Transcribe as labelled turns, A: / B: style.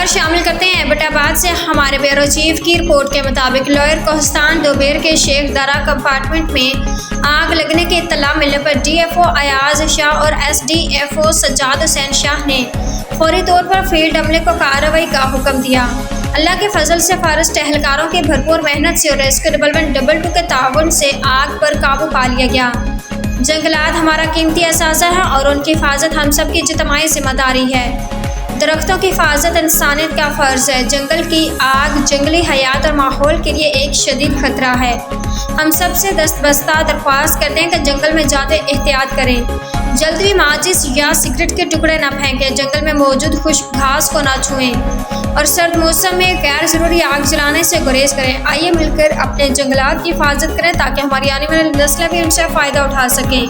A: शामिल करते हैं एबटाबाद से हमारे ब्यूरो चीफ की रिपोर्ट के मुताबिक लोअर कोहस्तान दोबेर के शेख दरा कंपार्टमेंट में आग लगने की इत्तला मिलने पर डीएफओ अयाज शाह और एसडीएफओ सज्जाद हुसैन शाह ने फौरी तौर पर फील्ड अमले को कार्रवाई का हुक्म दिया। अल्लाह के फजल से फॉरेस्ट एहलकारों की भरपूर मेहनत से और रेस्क्यू डिपार्टमेंट 22 के ताउन से आग पर काबू पा लिया गया। जंगलात हमारा कीमती असासा है और उनकी हिफाजत हम सब की इज्तिमाई जिम्मेदारी है। दरख्तों की हिफाजत इंसानियत का फ़र्ज़ है। जंगल की आग जंगली हयात और माहौल के लिए एक शदीद खतरा है। हम सब से दस्तबस्ता दरख्वास्त करते हैं कि जंगल में ज़्यादा एहतियात करें। जल्द भी माचिस या सिगरेट के टुकड़े न फेंकें, जंगल में मौजूद खुश्क घास को ना छुएं और सर्द मौसम में गैर ज़रूरी आग जलाने से गुरेज करें। आइए मिलकर अपने जंगलात की हिफाजत करें ताकि हमारी आने वाली नस्लें भी उनसे फ़ायदा उठा सकें।